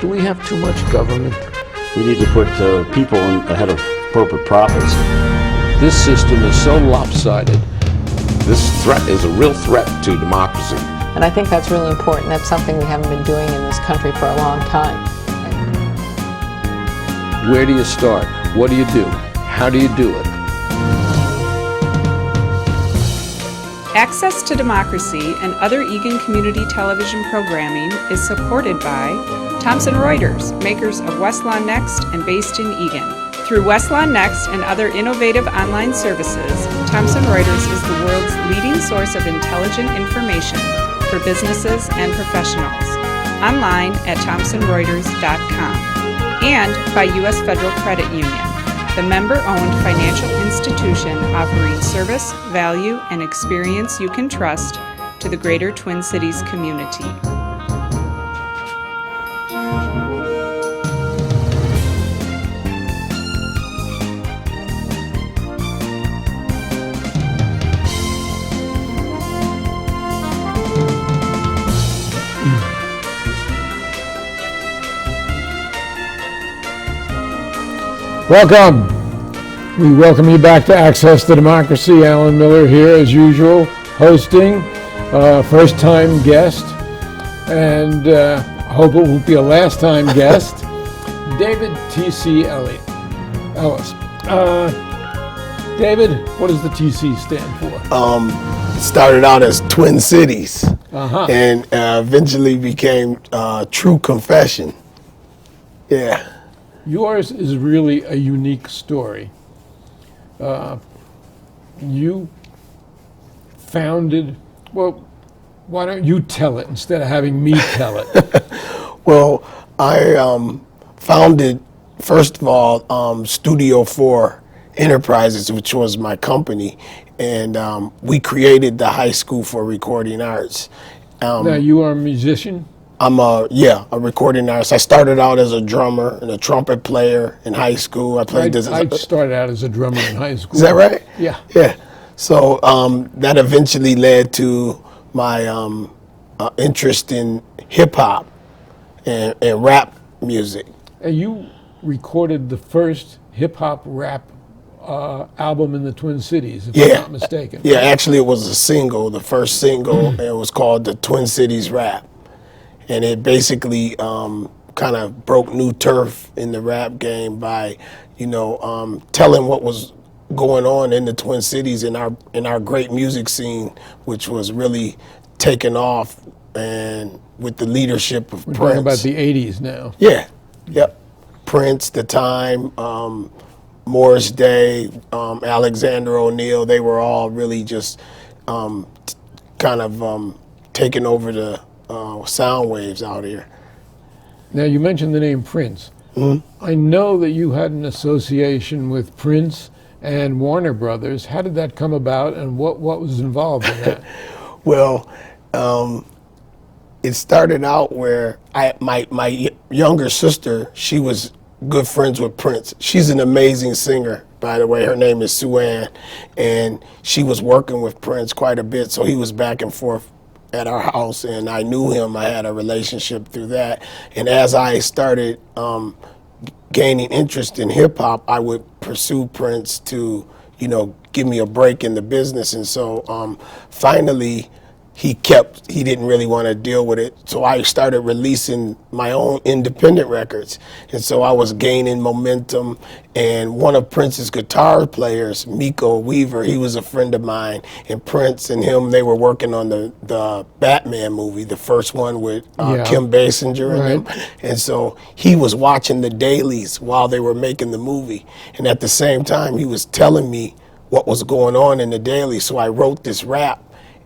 Do we have too much government? We need to put people ahead of corporate profits. This system is so lopsided. This threat is a real threat to democracy. And I think that's really important. That's something we haven't been doing in this country for a long time. Where do you start? What do you do? How do you do it? Access to Democracy and other Eagan community television programming is supported by Thomson Reuters, makers of Westlaw Next and based in Eagan. Through Westlaw Next and other innovative online services, Thomson Reuters is the world's leading source of intelligent information for businesses and professionals. Online at thomsonreuters.com. And by U.S. Federal Credit Union, the member-owned financial institution offering service, value, and experience you can trust to the greater Twin Cities community. Welcome. We welcome you back to Access to Democracy. Alan Miller here as usual, hosting, first time guest, and I hope it won't be a last time guest, David T.C. Ellis. David, what does the TC stand for? Started out as Twin Cities and eventually became True Confession. Yeah. Yours is really a unique story. You founded, well, why don't you tell it instead of having me tell it? Well, I founded, first of all, Studio 4 Enterprises, which was my company, and we created the High School for Recording Arts. Now, you are a musician? I'm a recording artist. I started out as a drummer and a trumpet player in high school. I started out as a drummer in high school. Is that right? Yeah. Yeah. So that eventually led to my interest in hip hop and rap music. And you recorded the first hip hop rap album in the Twin Cities, if I'm not mistaken. Yeah, actually it was a single, the first single, and it was called the Twin Cities Rap. And it basically kind of broke new turf in the rap game by, telling what was going on in the Twin Cities in our great music scene, which was really taking off, and with the leadership of Prince. We're talking about the 80s now. Yeah, yep. Prince, The Time, Morris Day, Alexander O'Neal, they were all really just taking over the sound waves out here. Now, you mentioned the name Prince. Mm-hmm. I know that you had an association with Prince and Warner Brothers. How did that come about, and what was involved in that? Well, it started out where my younger sister, she was good friends with Prince. She's an amazing singer, by the way. Her name is Sue Ann, and she was working with Prince quite a bit, so he was back and forth at our house, and I knew him. I had a relationship through that. And as I started gaining interest in hip hop, I would pursue Prince to, give me a break in the business. And so finally, he didn't really want to deal with it. So I started releasing my own independent records. And so I was gaining momentum. And one of Prince's guitar players, Miko Weaver, he was a friend of mine. And Prince and him, they were working on the Batman movie, the first one with Kim Basinger and them. And so he was watching the dailies while they were making the movie. And at the same time, he was telling me what was going on in the daily. So I wrote this rap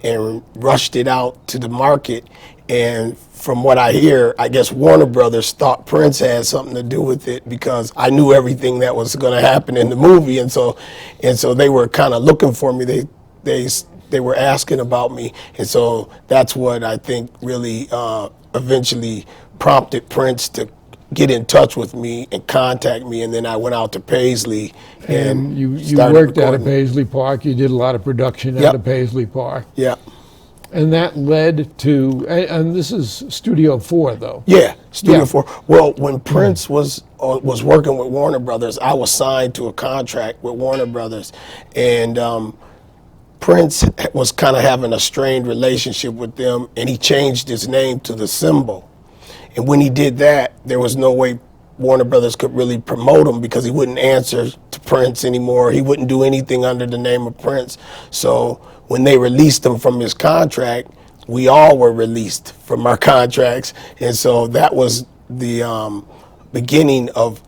and rushed it out to the market. And from what I hear, I guess Warner Brothers thought Prince had something to do with it because I knew everything that was going to happen in the movie. And so they were kind of looking for me. They were asking about me. And so that's what I think really eventually prompted Prince to get in touch with me and contact me, and then I went out to Paisley and you worked out of Paisley Park. You did a lot of production out of Paisley Park. Yeah. And that led to, and this is Studio 4, though. Yeah, Studio Yeah. 4. Well, when Prince was working with Warner Brothers, I was signed to a contract with Warner Brothers, and Prince was kind of having a strained relationship with them, and he changed his name to The Symbol. And when he did that, there was no way Warner Brothers could really promote him because he wouldn't answer to Prince anymore. He wouldn't do anything under the name of Prince. So when they released him from his contract, we all were released from our contracts. And so that was the beginning of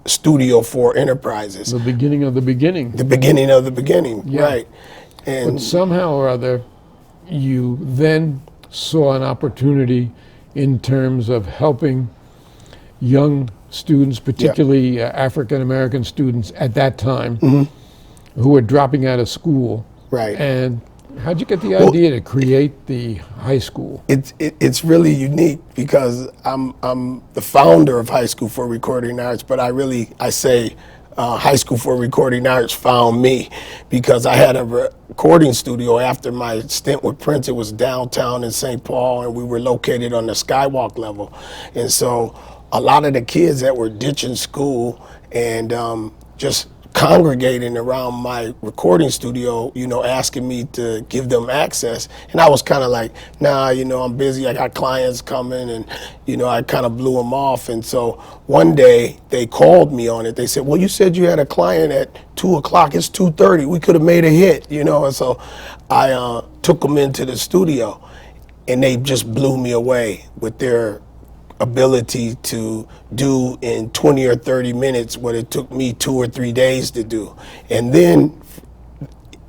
Studio 4 Enterprises. The beginning of the beginning. The beginning of the beginning, Yeah. right. And But somehow or other, you then saw an opportunity in terms of helping young students, particularly African American students at that time, who were dropping out of school. Right. And how'd you get the idea to create the high school? It's really unique because I'm the founder of High School for Recording Arts, but I say High School for Recording Arts found me because I had a recording studio after my stint with Prince. It was downtown in St. Paul, and we were located on the skywalk level. And so a lot of the kids that were ditching school and just congregating around my recording studio, asking me to give them access. And I was kind of like, nah, I'm busy. I got clients coming, and, I kind of blew them off. And so one day they called me on it. They said, well, you said you had a client at 2 o'clock. It's 2:30. We could have made a hit, And so I took them into the studio, and they just blew me away with their ability to do in 20 or 30 minutes what it took me 2 or 3 days to do. And then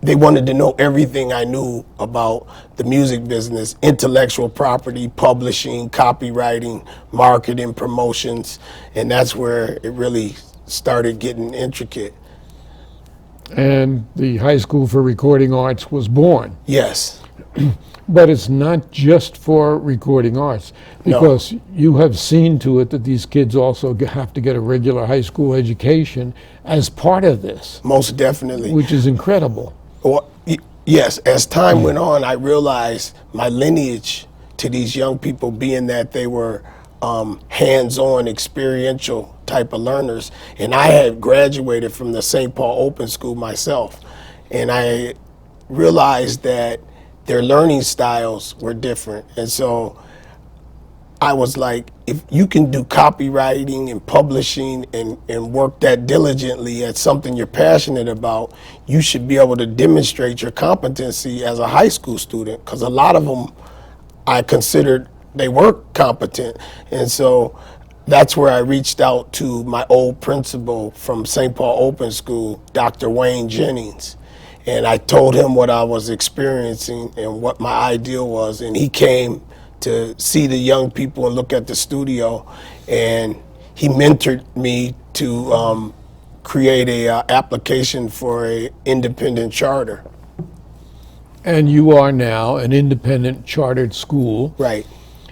they wanted to know everything I knew about the music business, intellectual property, publishing, copywriting, marketing, promotions, and that's where it really started getting intricate. And the High School for Recording Arts was born. Yes. But it's not just for recording arts, because you have seen to it that these kids also have to get a regular high school education as part of this, Most definitely. which is incredible. Well, yes, as time went on, I realized my lineage to these young people being that they were hands-on, experiential type of learners. And I had graduated from the St. Paul Open School myself. And I realized that their learning styles were different. And so I was like, if you can do copywriting and publishing and work that diligently at something you're passionate about, you should be able to demonstrate your competency as a high school student, because a lot of them I considered they were competent. And so that's where I reached out to my old principal from St. Paul Open School, Dr. Wayne Jennings. And I told him what I was experiencing and what my ideal was. And he came to see the young people and look at the studio. And he mentored me to create a application for a independent charter. And you are now an independent chartered school. Right,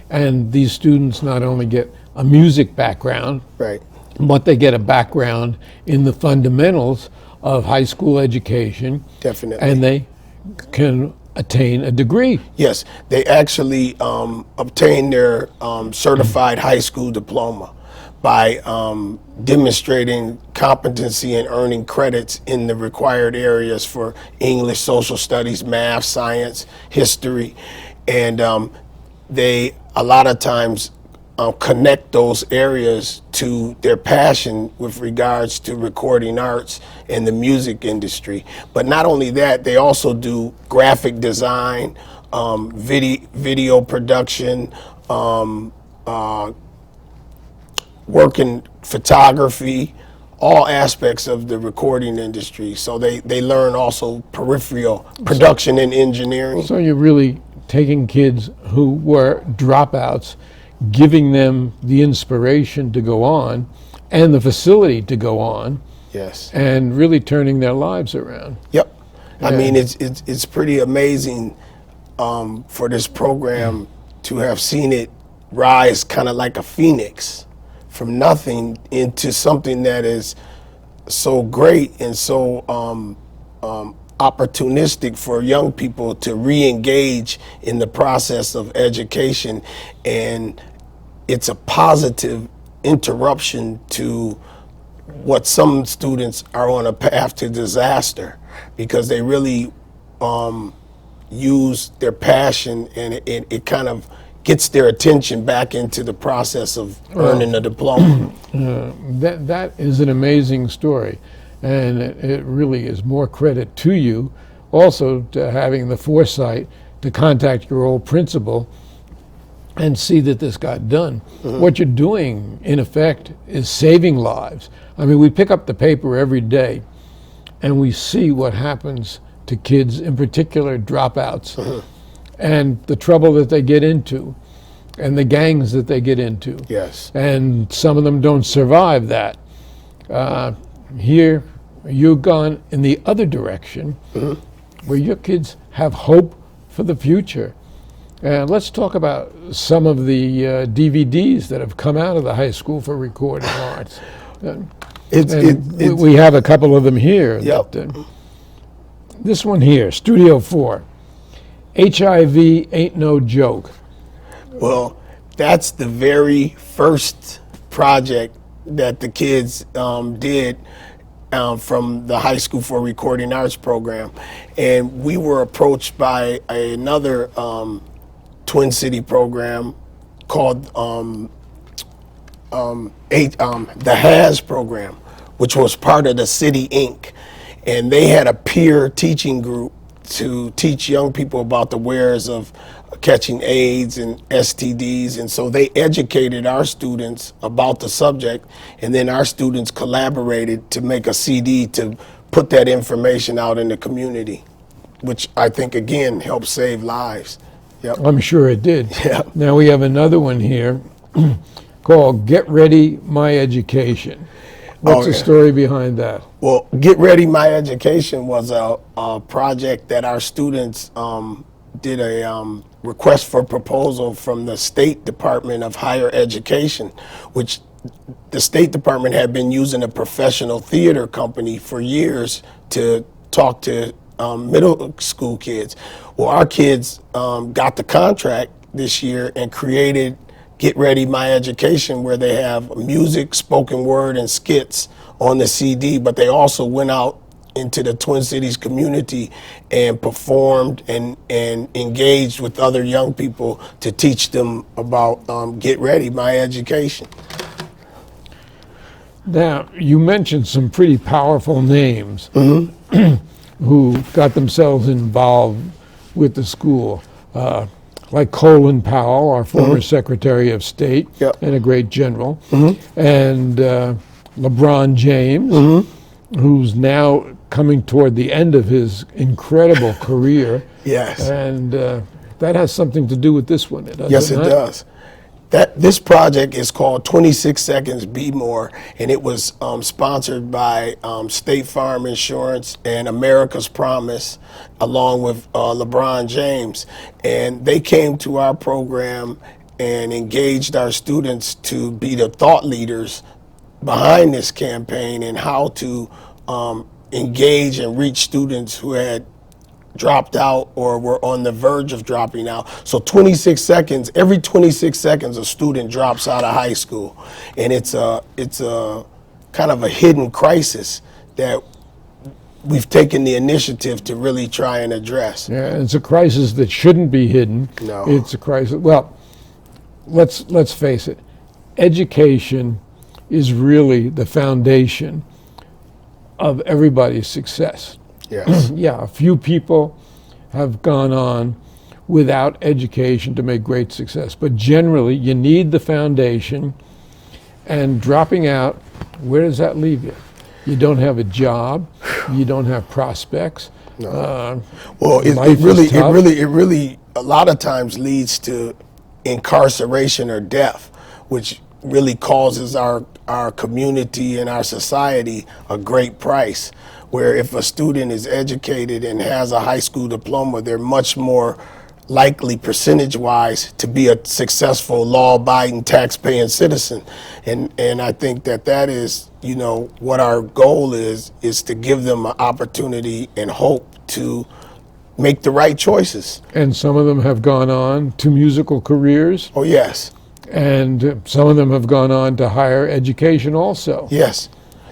And these students not only get a music background, right. but they get a background in the fundamentals of high school education. Definitely. And they can attain a degree. Yes, they actually obtain their certified high school diploma by demonstrating competency and earning credits in the required areas for English, social studies, math, science, history. And they, a lot of times, connect those areas to their passion with regards to recording arts and the music industry. But not only that, they also do graphic design, video production, work in photography, all aspects of the recording industry. So they learn also peripheral production and engineering. So you're really taking kids who were dropouts, giving them the inspiration to go on and the facility to go on, Yes. and really turning their lives around. Yep. I Yeah. mean, it's pretty amazing for this program to have seen it rise kind of like a phoenix from nothing into something that is so great and so opportunistic for young people to re-engage in the process of education, and it's a positive interruption to what some students are on a path to disaster, because they really use their passion, and it kind of gets their attention back into the process of earning a diploma. That is an amazing story, and it really is more credit to you, also to having the foresight to contact your old principal and see that this got done. What you're doing, in effect, is saving lives. I mean, we pick up the paper every day, and we see what happens to kids, in particular dropouts, and the trouble that they get into, and the gangs that they get into. Yes. And some of them don't survive that. Here, you've gone in the other direction, where your kids have hope for the future. Let's talk about some of the DVDs that have come out of the High School for Recording Arts. We have a couple of them here. Yep. This one here, Studio 4, HIV Ain't No Joke. Well, that's the very first project that the kids did from the High School for Recording Arts program. And we were approached by another Twin City program called the HAS program, which was part of the City Inc. And they had a peer teaching group to teach young people about the wares of catching AIDS and STDs. And so they educated our students about the subject, and then our students collaborated to make a CD to put that information out in the community, which I think, again, helped save lives. Yep. I'm sure it did. Yeah. Now we have another one here called Get Ready, My Education. What's the story behind that? Well, Get Ready, My Education was a project that our students did a request for proposal from the State Department of Higher Education, which the State Department had been using a professional theater company for years to talk to middle school kids. Well, our kids got the contract this year and created Get Ready, My Education, where they have music, spoken word, and skits on the CD, but they also went out into the Twin Cities community and performed and engaged with other young people to teach them about Get Ready, My Education. Now, you mentioned some pretty powerful names who got themselves involved with the school, like Colin Powell, our former Secretary of State, and a great general, and LeBron James, who's now coming toward the end of his incredible career. Yes. And that has something to do with this one, doesn't it? Yes, it does. This project is called 26 Seconds Be More, and it was sponsored by State Farm Insurance and America's Promise, along with LeBron James. And they came to our program and engaged our students to be the thought leaders behind this campaign and how to engage and reach students who had dropped out or were on the verge of dropping out. So 26 seconds, every 26 seconds a student drops out of high school. And it's a kind of a hidden crisis that we've taken the initiative to really try and address. Yeah, it's a crisis that shouldn't be hidden. No. It's a crisis. Well, let's face it. Education is really the foundation of everybody's success. Yes. Yeah, a few people have gone on without education to make great success, but generally you need the foundation, and dropping out, where does that leave you? You don't have a job, you don't have prospects. No. Well, it life is tough. really a lot of times leads to incarceration or death, which really causes our community and our society a great price. Where if a student is educated and has a high school diploma, they're much more likely percentage-wise to be a successful law-abiding, tax-paying citizen. And I think that is, what our goal is to give them an opportunity and hope to make the right choices. And some of them have gone on to musical careers, Oh, yes. and some of them have gone on to higher education also. Yes.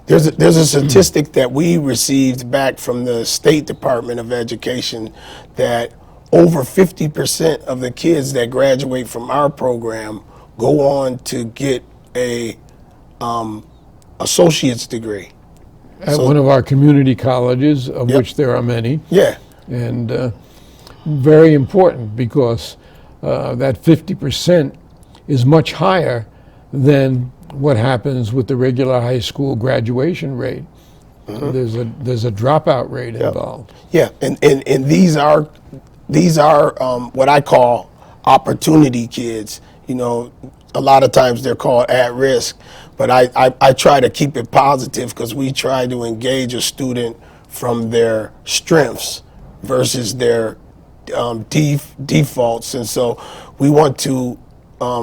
There's a statistic that we received back from the State Department of Education that over 50% of the kids that graduate from our program go on to get a associate's degree. At So- one of our community colleges, of Yep. which there are many, Yeah. and very important because that 50% is much higher than what happens with the regular high school graduation rate. There's a dropout rate involved. Yeah, and these are what I call opportunity kids. You know, a lot of times they're called at risk, but I try to keep it positive because we try to engage a student from their strengths versus their defaults, and so we want to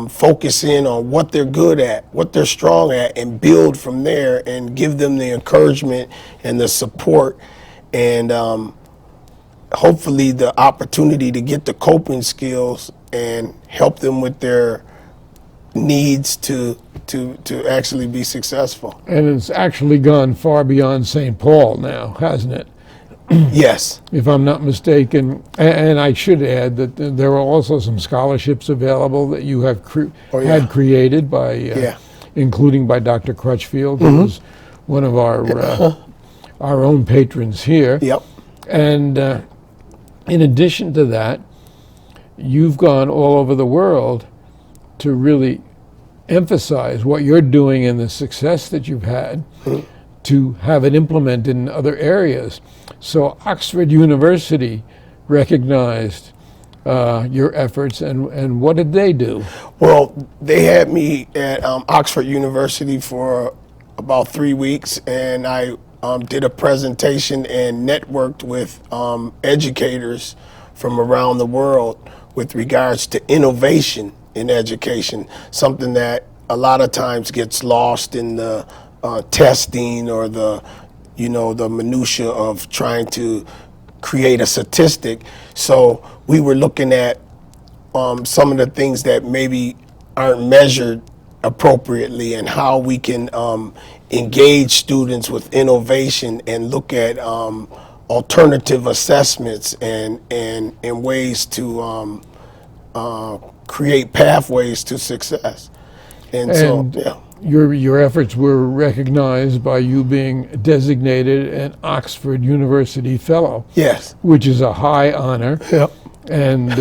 focus in on what they're good at, what they're strong at, and build from there and give them the encouragement and the support and hopefully the opportunity to get the coping skills and help them with their needs to actually be successful. And it's actually gone far beyond St. Paul now, hasn't it? Yes. If I'm not mistaken. And I should add that there are also some scholarships available that you have had created by, including by Dr. Crutchfield, who was one of our own patrons here. Yep. And in addition to that, you've gone all over the world to really emphasize what you're doing and the success that you've had to have it implemented in other areas. So Oxford University recognized your efforts, and what did they do? Well, they had me at Oxford University for about 3 weeks, and I did a presentation and networked with educators from around the world with regards to innovation in education, something that a lot of times gets lost in the testing or the minutia of trying to create a statistic. So we were looking at some of the things that maybe aren't measured appropriately and how we can engage students with innovation and look at alternative assessments and ways to create pathways to success. And so, yeah. Your efforts were recognized by you being designated an Oxford University Fellow. Yes. Which is a high honor. Yep. And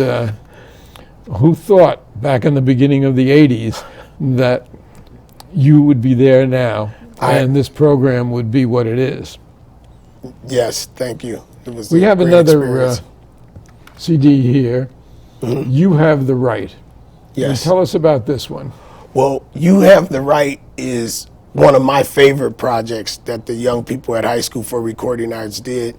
who thought back in the beginning of the 80s that you would be there now and this program would be what it is? Yes, thank you. It was We a have great another experience. CD here. You Have the Right. Can you Yes. tell us about this one? Well, You Have the Right is one of my favorite projects that the young people at High School for Recording Arts did,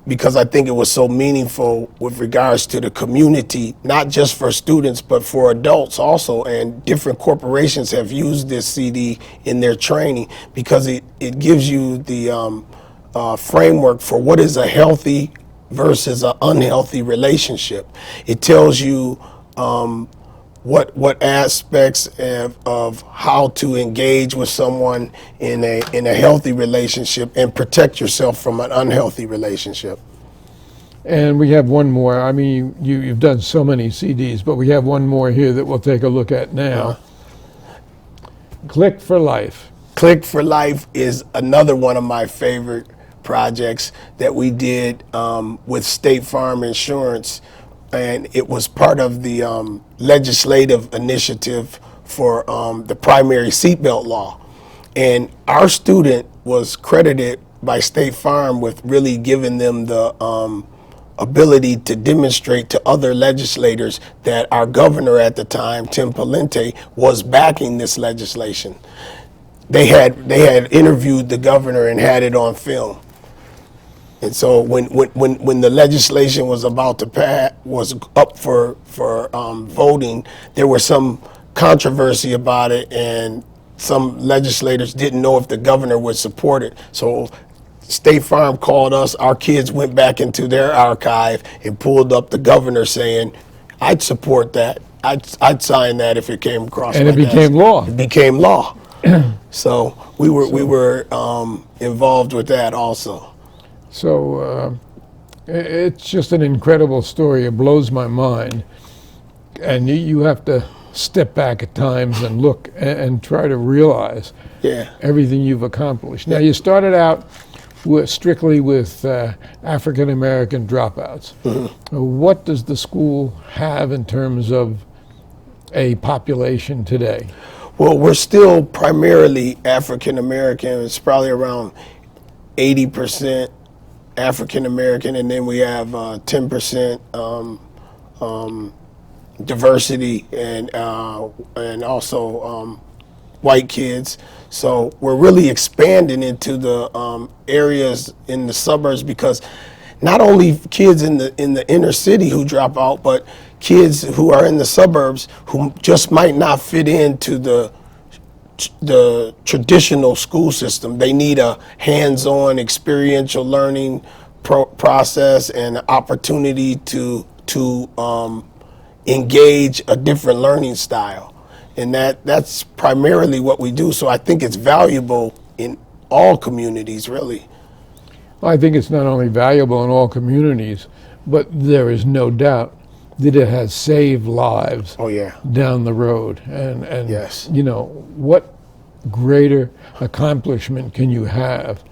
because I think it was so meaningful with regards to the community, not just for students, but for adults also. And different corporations have used this CD in their training because it gives you the framework for what is a healthy versus an unhealthy relationship. It tells you what aspects of how to engage with someone in a healthy relationship and protect yourself from an unhealthy relationship. And we have one more. I mean, you've done so many CDs, but we have one more here that we'll take a look at now. Click for Life. Click for Life is another one of my favorite projects that we did with State Farm Insurance, and it was part of the legislative initiative for the primary seatbelt law. And our student was credited by State Farm with really giving them the ability to demonstrate to other legislators that our governor at the time, Tim Pawlenty, was backing this legislation. They had interviewed the governor and had it on film. And so when the legislation was about to pass, was up for voting, there was some controversy about it, and some legislators didn't know if the governor would support it. So State Farm called us. Our kids went back into their archive and pulled up the governor saying, "I'd support that. I'd sign that if it came across." And my it became desk." law. It became law. So we were involved with that also. So it's just an incredible story. It blows my mind. And you have to step back at times and look and try to realize Yeah. everything you've accomplished. Now, you started out strictly with African American dropouts. What does the school have in terms of a population today? Well, we're still primarily African American. It's probably around 80% African American, and then we have 10% diversity and also white kids. So we're really expanding into the areas in the suburbs, because not only kids in the inner city who drop out, but kids who are in the suburbs who just might not fit into the traditional school system. They need a hands-on experiential learning process and opportunity to engage a different learning style. And that's primarily what we do. So I think it's valuable in all communities, really. I think it's not only valuable in all communities, but there is no doubt that it has saved lives Oh, yeah. down the road. And Yes. you know, what greater accomplishment can you have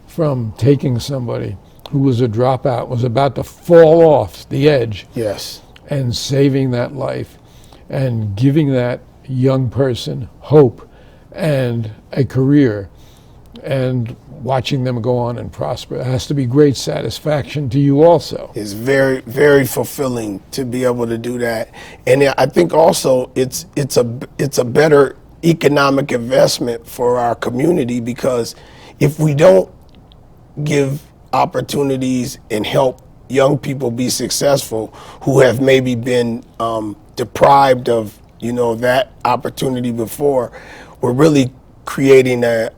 from taking somebody who was a dropout, was about to fall off the edge, Yes. and saving that life and giving that young person hope and a career and watching them go on and prosper? It has to be great satisfaction to you also. It's very, very fulfilling to be able to do that. And I think also it's a better economic investment for our community, because if we don't give opportunities and help young people be successful who have maybe been deprived of that opportunity before, we're really creating a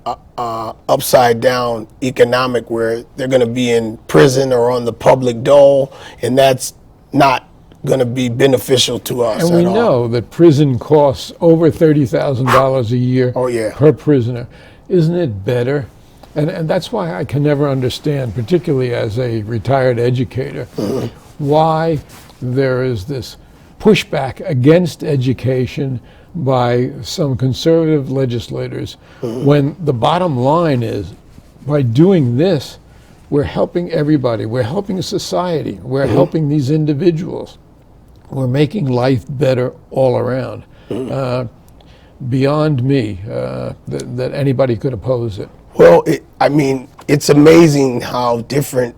upside down economic where they're going to be in prison or on the public dole, and that's not going to be beneficial to us. And we at all. know that prison costs over $30,000 a year Oh, yeah. per prisoner. Isn't it better? And that's why I can never understand, particularly as a retired educator, why there is this pushback against education by some conservative legislators, when the bottom line is, by doing this, we're helping everybody. We're helping society. We're helping these individuals. We're making life better all around. Beyond me that anybody could oppose it. Well, it's amazing how different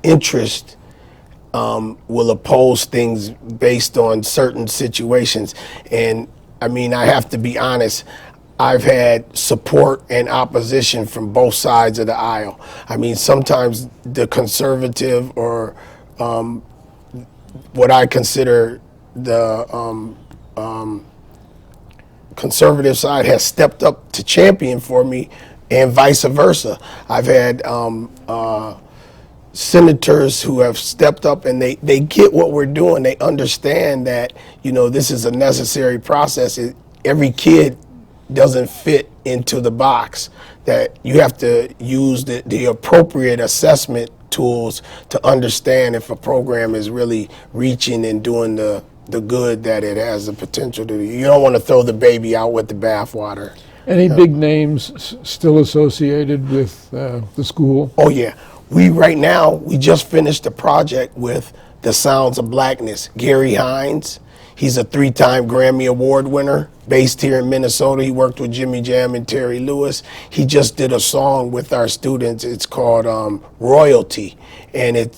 interests will oppose things based on certain situations. And I have to be honest, I've had support and opposition from both sides of the aisle. Sometimes the conservative or what I consider the conservative side has stepped up to champion for me, and vice versa. I've had senators who have stepped up, and they get what we're doing. They understand that this is a necessary process. Every kid doesn't fit into the box, that you have to use the appropriate assessment tools to understand if a program is really reaching and doing the good that it has the potential to do. You don't want to throw the baby out with the bathwater. Any big names still associated with the school? Oh, yeah. We just finished a project with the Sounds of Blackness. Gary Hines, he's a 3-time Grammy Award winner based here in Minnesota. He worked with Jimmy Jam and Terry Lewis. He just did a song with our students. It's called Royalty, and it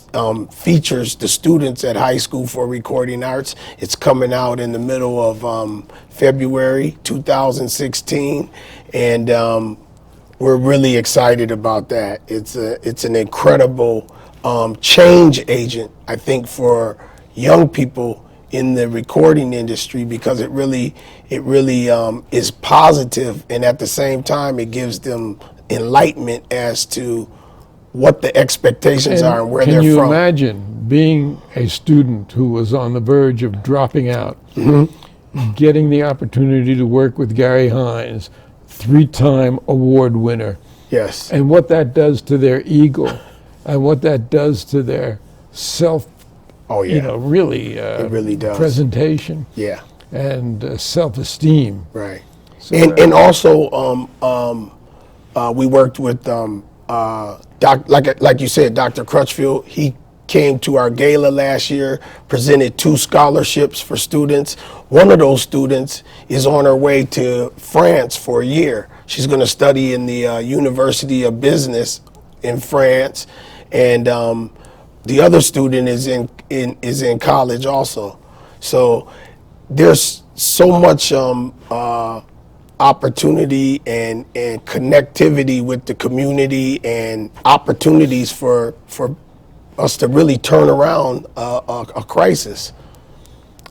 features the students at High School for Recording Arts. It's coming out in the middle of February 2016, and we're really excited about that. It's an incredible change agent, I think, for young people in the recording industry, because it really is positive, and at the same time it gives them enlightenment as to what the expectations are and where they're Can you from. imagine being a student who was on the verge of dropping out, Mm-hmm. getting the opportunity to work with Gary Hines, 3-time award winner, Yes. and what that does to their ego, and what that does to their self, Oh yeah. really, It really does. presentation Yeah. and self-esteem. Right. So, And also we worked with like you said, Dr. Crutchfield. He came to our gala last year, presented 2 scholarships for students. One of those students is on her way to France for a year. She's going to study in the University of Business in France, and the other student is in college also. So there's so much opportunity and connectivity with the community, and opportunities for us to really turn around a crisis.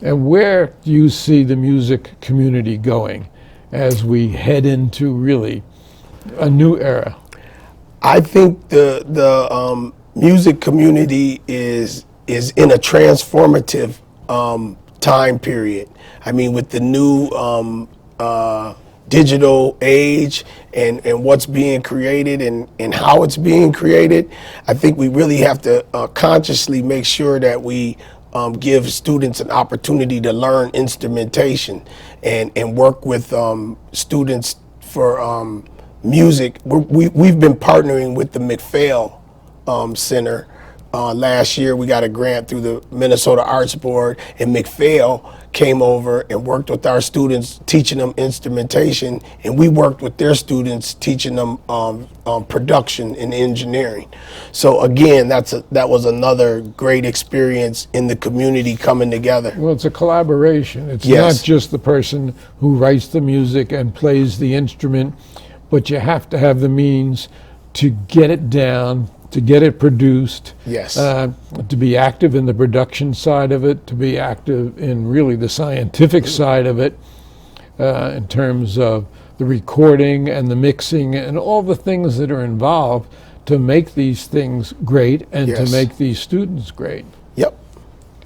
And where do you see the music community going as we head into really a new era? I think the music community is in a transformative time period. I mean, with the new digital age and what's being created and how it's being created, I think we really have to consciously make sure that we give students an opportunity to learn instrumentation and work with students for music. We've been partnering with the McPhail Center. Last year we got a grant through the Minnesota Arts Board, and McPhail came over and worked with our students, teaching them instrumentation, and we worked with their students, teaching them production and engineering. So again, that was another great experience in the community coming together. Well, it's a collaboration. It's Yes. not just the person who writes the music and plays the instrument, but you have to have the means to get it down, to get it produced, Yes. to be active in the production side of it, to be active in really the scientific side of it, in terms of the recording and the mixing and all the things that are involved to make these things great and Yes. to make these students great. Yep.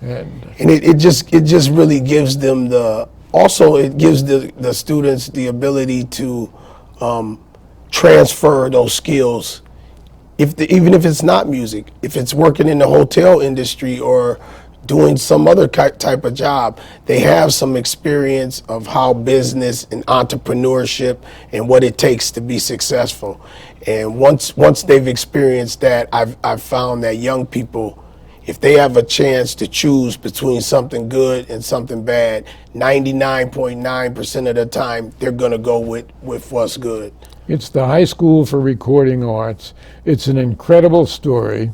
And And it just really gives them it gives the students the ability to transfer those skills. Even if it's not music, if it's working in the hotel industry or doing some other type of job, they have some experience of how business and entrepreneurship and what it takes to be successful. And once they've experienced that, I've found that young people, if they have a chance to choose between something good and something bad, 99.9% of the time, they're gonna go with what's good. it's the High School for Recording Arts. It's an incredible story.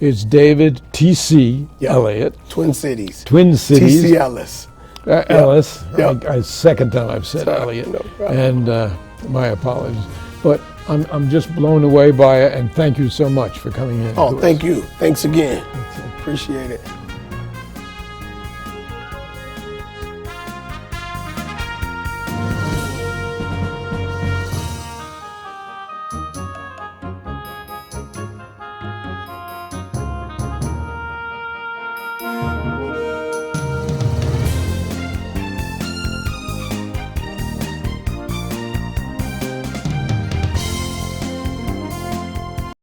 It's David T.C. Yeah. Elliott, Twin Cities. Twin Cities. T.C. Ellis. Ellis. Yeah. Second time I've said Sorry, Elliott. no problem. And my apologies. But I'm just blown away by it, and thank you so much for coming in. Oh, to us. thank you. Thanks again. Appreciate it.